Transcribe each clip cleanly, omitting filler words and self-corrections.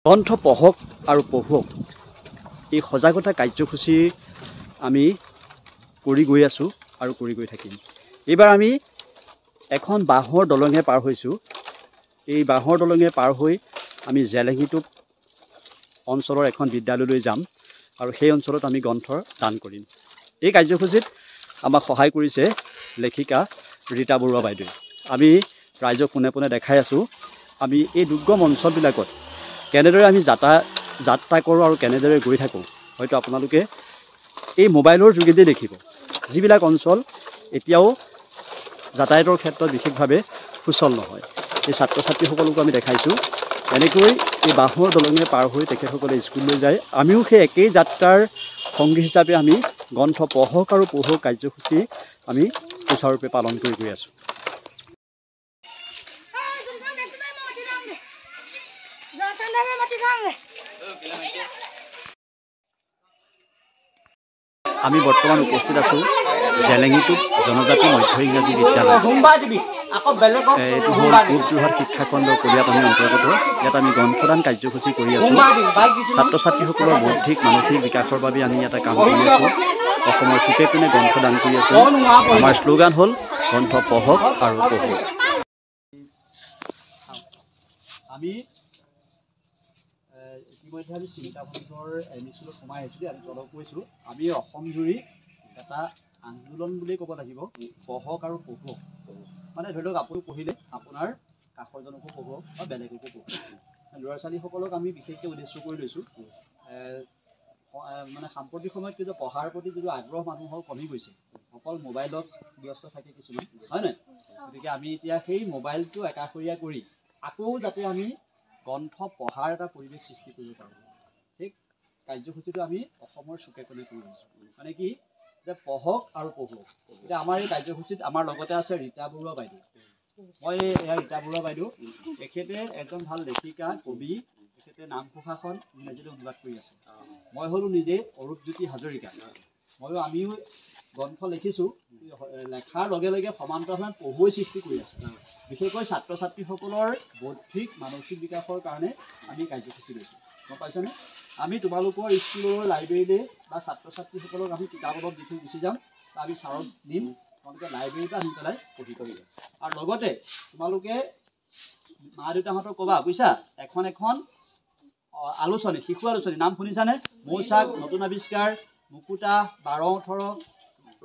গ্ৰন্থ পঢ়ক আৰু পঢ়ুৱক এই সজাগতা কাৰ্যসূচী আমি কৰি গৈ আছোঁ আৰু কৰি গৈ থাকিম। এইবাৰ আমি এখন বাঁহৰ দলঙে পাৰ হৈছোঁ। এই বাঁহৰ দলঙে পাৰ হৈ আমি জেলেঙীটোপ অঞ্চলৰ এখন বিদ্যালয়লৈ যাম আৰু সেই অঞ্চলত আমি গ্ৰন্থৰ দান কৰিম। এই কাৰ্যসূচীত আমাক সহায় কৰিছে লেখিকা ৰীতা বৰুৱা বাইদেৱে। আমি ৰাইজক পোনে পোনে দেখাই আছোঁ আমি এই দুৰ্গম অঞ্চলবিলাকত কেনেদৰে আমি যাত্ৰা কৰোঁ আৰু কেনেদৰে গৈ থাকোঁ। হয়তো আপোনালোকে এই মোবাইলৰ যোগেদি দেখিব যিবিলাক অঞ্চল এতিয়াও যাতায়াতৰ ক্ষেত্ৰত বিশেষভাৱে সুচল নহয়। এই ছাত্ৰ ছাত্ৰীসকলকো আমি দেখাইছোঁ এনেকৈ এই বাঁহৰ দলঙে পাৰ হৈ তেখেতসকলে স্কুললৈ যায়। আমিও সেই একেই যাত্ৰাৰ সংগী হিচাপে আমি গ্ৰন্থ পঢ়ক আৰু পঢ়ুৱক কাৰ্যসূচী আমি সুচাৰুৰূপে পালন কৰি গৈ আছোঁ। আমি বৰ্তমান উপস্থিত আছোঁ জেলেঙীটোপ জনজাতি মধ্য ইংৰাজী বিদ্যালয়। এইটো হ'ল পূব যোৰহাট শিক্ষাখণ্ড কলিয়াপানীৰ অন্তৰ্গত। ইয়াত আমি গ্ৰন্থদান কাৰ্যসূচী কৰি আছোঁ। ছাত্ৰ ছাত্ৰীসকলৰ বৌদ্ধিক মানসিক বিকাশৰ বাবে আমি এটা কাম কৰি আছোঁ। অসমৰ চুকে কোণে গ্ৰন্থদান কৰি আছোঁ। আমাৰ শ্লোগান হ'ল গ্ৰন্থ পঢ়ক আৰু পঢ়ুৱক। আমি ইতিমধ্যে আমি চিন্তাভণ্ডিৰ এম ই স্কুলত সোমাই আহিছোঁ। আমি তলত কৈছোঁ আমি অসম জুৰি এটা আন্দোলন বুলিয়েই ক'ব লাগিব, পঢ়ক আৰু পঢ়ুৱক। মানে ধৰি লওক আপুনি পঢ়িলে আপোনাৰ কাষৰজনকো পঢ়ুৱক বা বেলেগকো পঢ়ুৱক। ল'ৰা ছোৱালীসকলক আমি বিশেষকৈ উদ্দেশ্য কৰি লৈছোঁ। মানে সাম্প্ৰতিক সময়ত কিন্তু পঢ়াৰ প্ৰতি যিটো আগ্ৰহ মানুহৰ কমি গৈছে, অকল মোবাইলত ব্যস্ত থাকে কিছুমান, হয় নহয়? গতিকে আমি এতিয়া সেই মোবাইলটো একাষৰীয়া কৰি আকৌ যাতে আমি গ্ৰন্থ পঢ়াৰ এটা পৰিৱেশ সৃষ্টি কৰিব পাৰোঁ, সেই কাৰ্যসূচীটো আমি অসমৰ চুকে কোণে কৰি আছোঁ। মানে কি যে পঢ়ক আৰু পঢ়ুৱক। এতিয়া আমাৰ এই কাৰ্যসূচীত আমাৰ লগতে আছে ৰীতা বৰুৱা বাইদেউ। মই এয়া ৰীতা বৰুৱা বাইদেউ, তেখেতে এজন ভাল লেখিকা কবি, তেখেতে নাম প্ৰশাসন ইংৰাজীলৈ অনুবাদ কৰি আছে। মই হ'লোঁ নিজে অৰূপজ্যোতি হাজৰিকা। আমিও গ্ৰন্থ লিখিছোঁ, লেখাৰ লগে লগে সমান্তৰালভাৱে পঢ়ুৱৈ সৃষ্টি কৰি আছোঁ। বিশেষকৈ ছাত্ৰ ছাত্ৰীসকলৰ বৌদ্ধিক মানসিক বিকাশৰ কাৰণে আমি কাৰ্যসূচী লৈছোঁ। গম পাইছেনে? আমি তোমালোকৰ স্কুলৰ লাইব্ৰেৰীলৈ বা ছাত্ৰ ছাত্ৰীসকলক আমি কিতাপ অলপ দি থৈ গুচি যাম, বা আমি ছাৰক দিম, তোমালোকে লাইব্ৰেৰীৰ পৰা আনি পেলাই পঢ়ি কৰিব। আৰু লগতে তোমালোকে মা দেউতাহঁতক ক'বা বুজিছা, এখন আলোচনী, শিশু আলোচনী নাম শুনিছানে? মৌচাক, নতুন আৱিষ্কাৰ, মুকুতা, 12-18,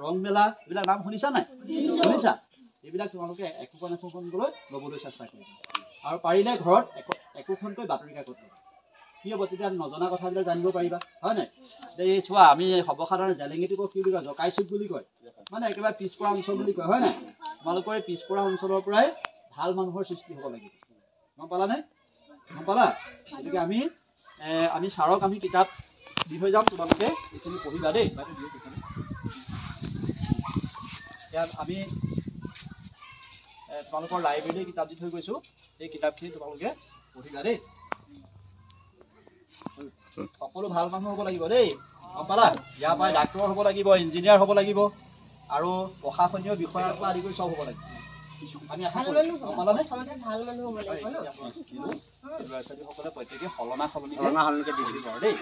ৰংমেলা, এইবিলাক নাম শুনিছা নাই? শুনিছা? এইবিলাক তোমালোকে একোখনকৈ ল'বলৈ চেষ্টা কৰিবা। আৰু পাৰিলে ঘৰত একোখনকৈ বাতৰি কাকত ল'বা। কি হ'ব তেতিয়া নজনা কথাবিলাক জানিব পাৰিবা, হয় নাই? এই চোৱা আমি সৰ্বসাধাৰণ জেলেঙীটোপক কি বুলি কয়, জকাইচুক বুলি কয়, মানে একেবাৰে পিছপৰা অঞ্চল বুলি কয়, হয় নাই? তোমালোকৰ এই পিছপৰা অঞ্চলৰ পৰাই ভাল মানুহৰ সৃষ্টি হ'ব লাগিব। গম পালানে? গম পালা? গতিকে আমি ছাৰক আমি কিতাপ দি থৈ যাম, তোমালোকে এইখিনি পঢ়িবা দেই। ইয়াত আমি তোমালোকৰ লাইব্ৰেৰীলৈ কিতাপ দি থৈ গৈছোঁ, এই কিতাপখিনি তোমালোকে পঢ়িবা দেই। সকলো ভাল মানুহ হ'ব লাগিব দেই, গম পালা? ইয়াৰ পৰাই ডাক্তৰ হ'ব লাগিব, ইঞ্জিনিয়াৰ হ'ব লাগিব, আৰু প্ৰশাসনীয় বিষয়াৰ পৰা আদি কৰি চব হ'ব লাগিব। আমি আশা কৰিছোঁ, গম পালানে? ল'ৰা ছোৱালীসকলে প্ৰত্যেকে সলনা সলনিকে দি দিব আৰু দেই।